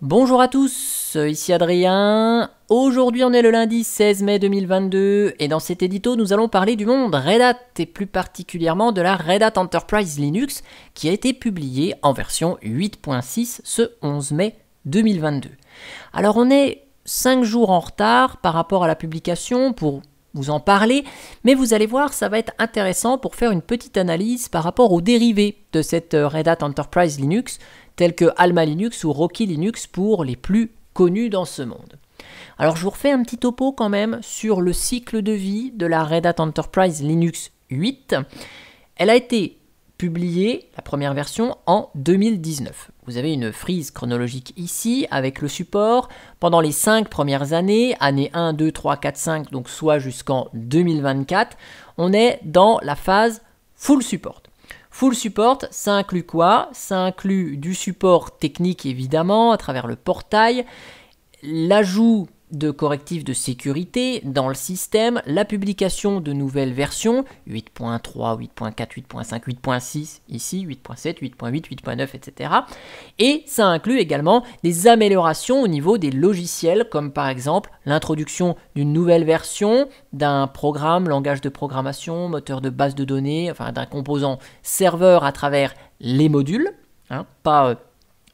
Bonjour à tous, ici Adrien. Aujourd'hui on est le lundi 16 mai 2022 et dans cet édito nous allons parler du monde Red Hat et plus particulièrement de la Red Hat Enterprise Linux qui a été publiée en version 8.6 ce 11 mai 2022. Alors on est 5 jours en retard par rapport à la publication pour vous en parler, mais vous allez voir, ça va être intéressant pour faire une petite analyse par rapport aux dérivés de cette Red Hat Enterprise Linux, tels que Alma Linux ou Rocky Linux pour les plus connus dans ce monde. Alors je vous refais un petit topo quand même sur le cycle de vie de la Red Hat Enterprise Linux 8. Elle a été publiée, la première version, en 2019. Vous avez une frise chronologique ici avec le support pendant les 5 premières années, années 1, 2, 3, 4, 5, donc soit jusqu'en 2024. On est dans la phase full support. Full support, ça inclut quoi? Ça inclut du support technique évidemment à travers le portail, l'ajout de correctifs de sécurité dans le système, la publication de nouvelles versions 8.3, 8.4, 8.5, 8.6, ici 8.7, 8.8, 8.9, etc. Et ça inclut également des améliorations au niveau des logiciels, comme par exemple l'introduction d'une nouvelle version d'un programme, langage de programmation, moteur de base de données, enfin d'un composant serveur à travers les modules, pas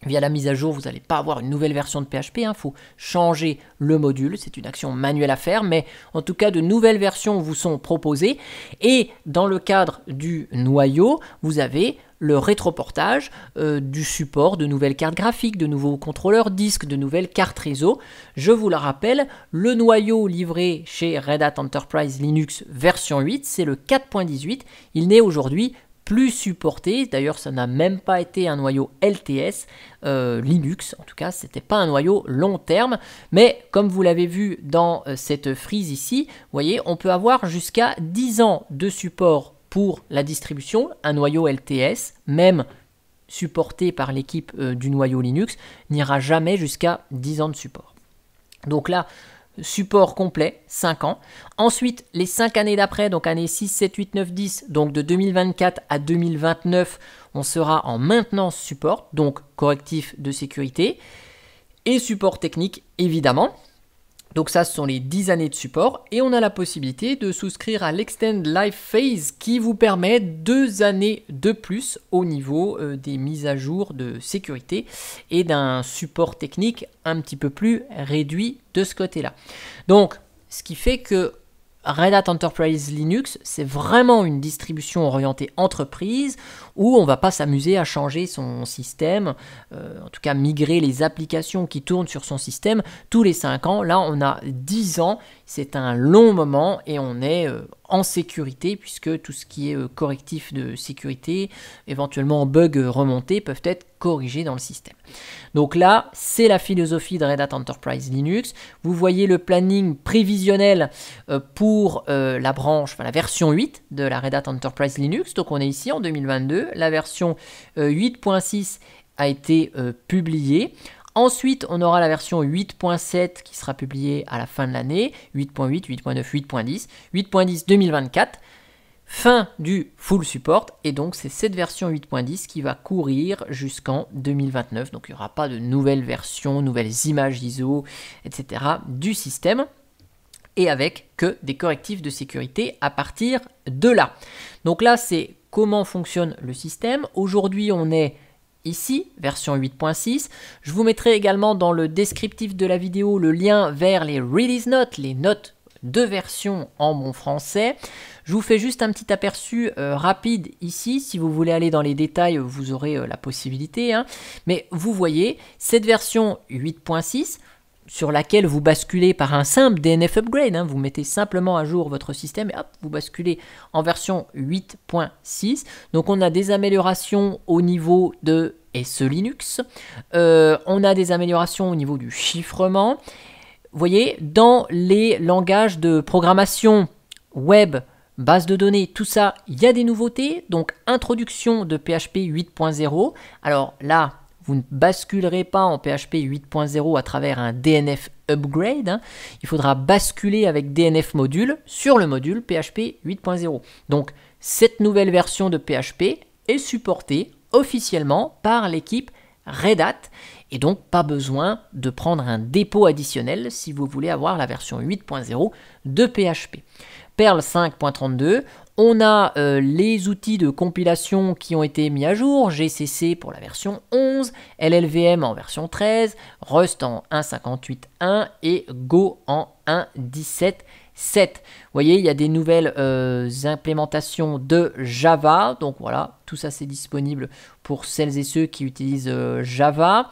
via la mise à jour, vous n'allez pas avoir une nouvelle version de PHP, il faut changer le module, c'est une action manuelle à faire, mais en tout cas de nouvelles versions vous sont proposées. Et dans le cadre du noyau, vous avez le rétroportage du support de nouvelles cartes graphiques, de nouveaux contrôleurs disques, de nouvelles cartes réseau. Je vous le rappelle, le noyau livré chez Red Hat Enterprise Linux version 8, c'est le 4.18, il n'est aujourd'hui plus supporté, d'ailleurs ça n'a même pas été un noyau LTS Linux, en tout cas c'était pas un noyau long terme, mais comme vous l'avez vu dans cette frise ici, vous voyez on peut avoir jusqu'à 10 ans de support pour la distribution, un noyau LTS, même supporté par l'équipe du noyau Linux, n'ira jamais jusqu'à 10 ans de support. Donc là, support complet, 5 ans. Ensuite, les 5 années d'après, donc années 6, 7, 8, 9, 10, donc de 2024 à 2029, on sera en maintenance support, donc correctif de sécurité, et support technique, évidemment. Donc ça, ce sont les 10 années de support, et on a la possibilité de souscrire à l'Extend Life Phase qui vous permet 2 années de plus au niveau des mises à jour de sécurité et d'un support technique un petit peu plus réduit de ce côté-là. Donc, ce qui fait que Red Hat Enterprise Linux, c'est vraiment une distribution orientée entreprise où on ne va pas s'amuser à changer son système, en tout cas migrer les applications qui tournent sur son système tous les 5 ans. Là, on a 10 ans, c'est un long moment et on est en sécurité puisque tout ce qui est correctif de sécurité, éventuellement bug remontés, peuvent être corrigés dans le système. Donc là, c'est la philosophie de Red Hat Enterprise Linux. Vous voyez le planning prévisionnel pour la branche, enfin la version 8 de la Red Hat Enterprise Linux. Donc on est ici en 2022. La version 8.6 a été publiée. Ensuite, on aura la version 8.7 qui sera publiée à la fin de l'année, 8.8, 8.9, 8.10, 8.10 2024, fin du full support, et donc c'est cette version 8.10 qui va courir jusqu'en 2029, donc il n'y aura pas de nouvelles versions, nouvelles images ISO, etc. du système, et avec que des correctifs de sécurité à partir de là. Donc là, c'est comment fonctionne le système. Aujourd'hui, on est ici, version 8.6. Je vous mettrai également dans le descriptif de la vidéo le lien vers les release notes, les notes de version en bon français. Je vous fais juste un petit aperçu rapide ici. Si vous voulez aller dans les détails, vous aurez la possibilité. Mais vous voyez, cette version 8.6, sur laquelle vous basculez par un simple DNF upgrade, vous mettez simplement à jour votre système et hop, vous basculez en version 8.6. Donc on a des améliorations au niveau de SE Linux, on a des améliorations au niveau du chiffrement. Vous voyez, dans les langages de programmation web, base de données, tout ça, il y a des nouveautés. Donc introduction de PHP 8.0. Alors là, vous ne basculerez pas en PHP 8.0 à travers un DNF upgrade. Il faudra basculer avec DNF module sur le module PHP 8.0. Donc, cette nouvelle version de PHP est supportée officiellement par l'équipe Red Hat et donc pas besoin de prendre un dépôt additionnel si vous voulez avoir la version 8.0 de PHP. Perl 5.32, on a les outils de compilation qui ont été mis à jour, GCC pour la version 11, LLVM en version 13, Rust en 1.58.1 et Go en 1.17.7. Vous voyez, il y a des nouvelles implémentations de Java, donc voilà, tout ça c'est disponible pour celles et ceux qui utilisent Java.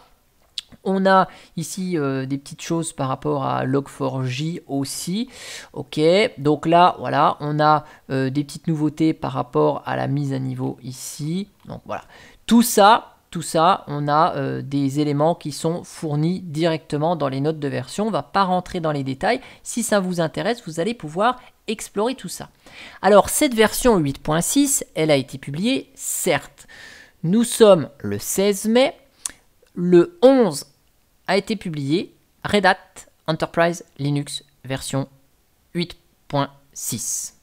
On a ici des petites choses par rapport à Log4j aussi. Ok, donc là, voilà, on a des petites nouveautés par rapport à la mise à niveau ici. Donc voilà, tout ça, on a des éléments qui sont fournis directement dans les notes de version. On ne va pas rentrer dans les détails. Si ça vous intéresse, vous allez pouvoir explorer tout ça. Alors, cette version 8.6, elle a été publiée, certes. Nous sommes le 16 mai. Le 11 a été publié, Red Hat Enterprise Linux version 8.6.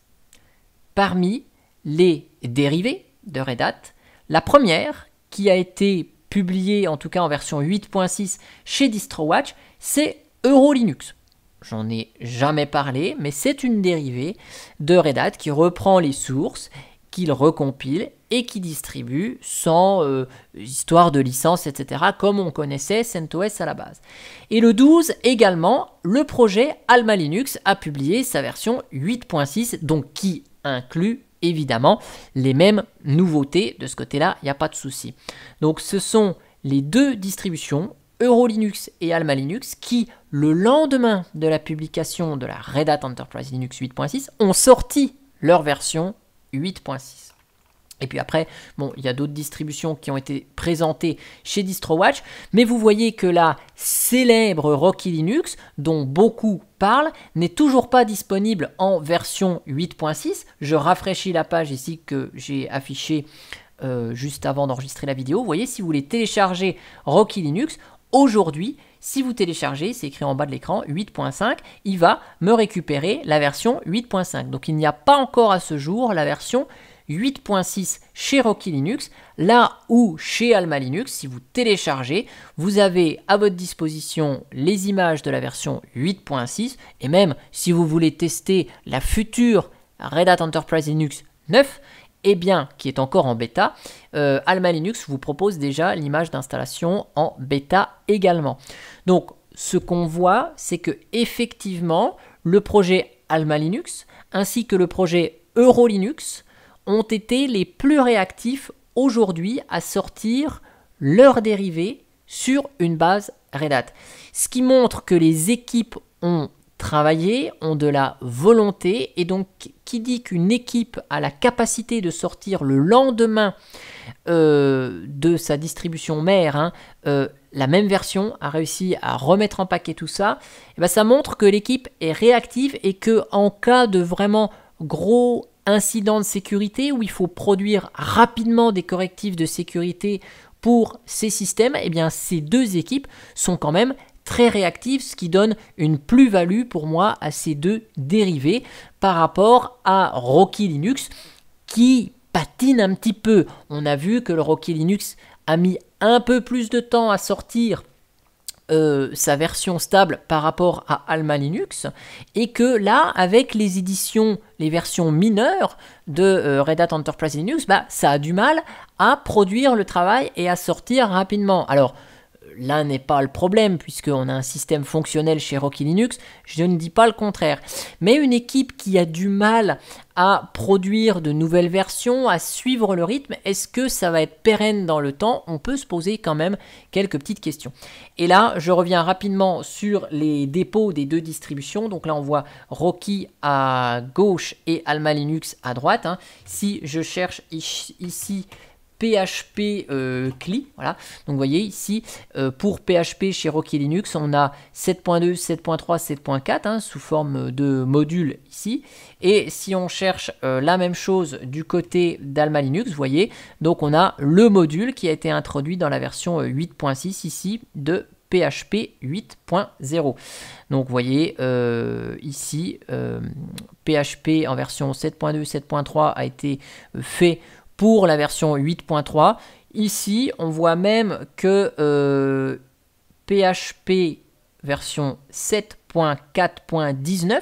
Parmi les dérivés de Red Hat, la première qui a été publiée en tout cas en version 8.6 chez DistroWatch, c'est EuroLinux. J'en ai jamais parlé, mais c'est une dérivée de Red Hat qui reprend les sources, qu'il recompile et qui distribue sans histoire de licence, etc., comme on connaissait CentOS à la base. Et le 12, également, le projet Alma Linux a publié sa version 8.6, donc qui inclut évidemment les mêmes nouveautés. De ce côté-là, il n'y a pas de souci. Donc ce sont les deux distributions, EuroLinux et Alma Linux, qui, le lendemain de la publication de la Red Hat Enterprise Linux 8.6, ont sorti leur version 8.6. Et puis après, bon, il y a d'autres distributions qui ont été présentées chez DistroWatch, mais vous voyez que la célèbre Rocky Linux, dont beaucoup parlent, n'est toujours pas disponible en version 8.6. Je rafraîchis la page ici que j'ai affichée juste avant d'enregistrer la vidéo. Vous voyez, si vous voulez télécharger Rocky Linux, aujourd'hui, si vous téléchargez, c'est écrit en bas de l'écran, 8.5, il va me récupérer la version 8.5. Donc il n'y a pas encore à ce jour la version 8.6 chez Rocky Linux, là où chez Alma Linux, si vous téléchargez, vous avez à votre disposition les images de la version 8.6, et même si vous voulez tester la future Red Hat Enterprise Linux 9, eh bien, qui est encore en bêta, Alma Linux vous propose déjà l'image d'installation en bêta également. Donc, ce qu'on voit, c'est que effectivement, le projet Alma Linux ainsi que le projet EuroLinux ont été les plus réactifs aujourd'hui à sortir leurs dérivés sur une base Red Hat. Ce qui montre que les équipes ont travaillé, ont de la volonté, et donc qui dit qu'une équipe a la capacité de sortir le lendemain de sa distribution mère, la même version, a réussi à remettre en paquet tout ça, et bien ça montre que l'équipe est réactive et que en cas de vraiment gros incident de sécurité où il faut produire rapidement des correctifs de sécurité pour ces systèmes, et bien ces deux équipes sont quand même très réactives, ce qui donne une plus-value pour moi à ces deux dérivés par rapport à Rocky Linux qui patine un petit peu. On a vu que le Rocky Linux a mis un peu plus de temps à sortir sa version stable par rapport à Alma Linux, et que là, avec les éditions, les versions mineures de Red Hat Enterprise Linux, bah, ça a du mal à produire le travail et à sortir rapidement. Alors, là n'est pas le problème, puisqu'on a un système fonctionnel chez Rocky Linux, je ne dis pas le contraire. Mais une équipe qui a du mal à produire de nouvelles versions, à suivre le rythme, est-ce que ça va être pérenne dans le temps? On peut se poser quand même quelques petites questions. Et là, je reviens rapidement sur les dépôts des deux distributions. Donc là, on voit Rocky à gauche et Alma Linux à droite. Si je cherche ici PHP CLI, voilà. Donc vous voyez ici, pour PHP chez Rocky Linux, on a 7.2, 7.3, 7.4 sous forme de module ici. Et si on cherche la même chose du côté d'Alma Linux, vous voyez, donc on a le module qui a été introduit dans la version 8.6 ici de PHP 8.0. Donc vous voyez ici, PHP en version 7.2, 7.3 a été fait pour la version 8.3. Ici, on voit même que PHP version 7.4.19.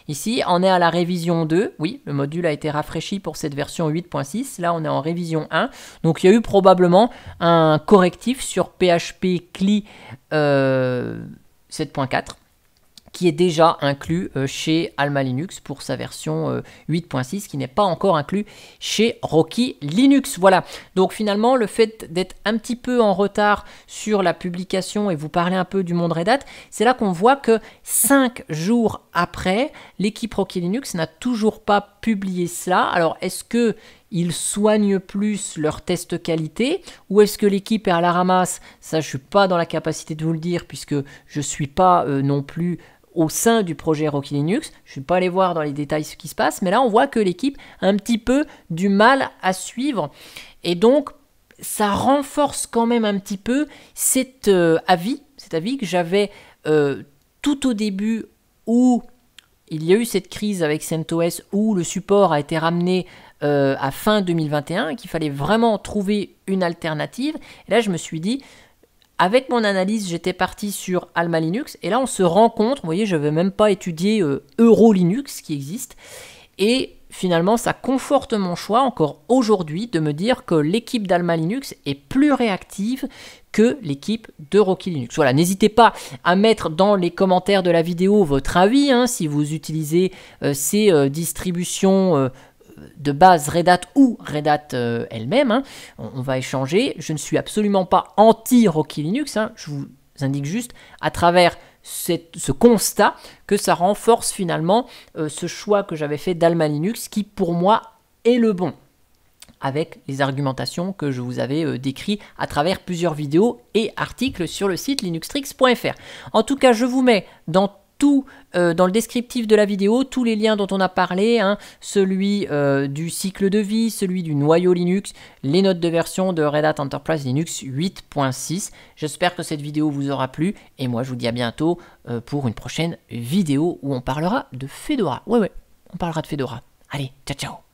Ici, on est à la révision 2. Oui, le module a été rafraîchi pour cette version 8.6. Là, on est en révision 1. Donc, il y a eu probablement un correctif sur PHP CLI 7.4 qui est déjà inclus chez Alma Linux pour sa version 8.6, qui n'est pas encore inclus chez Rocky Linux. Voilà, donc finalement, le fait d'être un petit peu en retard sur la publication et vous parler un peu du monde Red Hat, c'est là qu'on voit que 5 jours après, l'équipe Rocky Linux n'a toujours pas publié cela. Alors, est-ce que ils soignent plus leurs tests qualité ou est-ce que l'équipe est à la ramasse? Ça, je ne suis pas dans la capacité de vous le dire puisque je ne suis pas non plus au sein du projet Rocky Linux. Je ne suis pas allé voir dans les détails ce qui se passe, mais là on voit que l'équipe a un petit peu du mal à suivre. Et donc ça renforce quand même un petit peu cet avis que j'avais tout au début où il y a eu cette crise avec CentOS où le support a été ramené à fin 2021 et qu'il fallait vraiment trouver une alternative. Et là je me suis dit, avec mon analyse, j'étais parti sur Alma Linux et là on se rend compte, vous voyez, je n'avais même pas étudié Eurolinux qui existe et finalement ça conforte mon choix encore aujourd'hui de me dire que l'équipe d'Alma Linux est plus réactive que l'équipe de Rocky Linux. Voilà, n'hésitez pas à mettre dans les commentaires de la vidéo votre avis, hein, si vous utilisez ces distributions de base Red Hat ou Red Hat elle-même, hein. On va échanger. Je ne suis absolument pas anti-Rocky Linux, hein. Je vous indique juste à travers ce constat que ça renforce finalement ce choix que j'avais fait d'Alma Linux qui pour moi est le bon, avec les argumentations que je vous avais décrites à travers plusieurs vidéos et articles sur le site linuxtricks.fr. En tout cas, je vous mets dans le descriptif de la vidéo, tous les liens dont on a parlé, hein, celui du cycle de vie, celui du noyau Linux, les notes de version de Red Hat Enterprise Linux 8.6. J'espère que cette vidéo vous aura plu et moi je vous dis à bientôt pour une prochaine vidéo où on parlera de Fedora. Ouais, on parlera de Fedora. Allez, ciao ciao.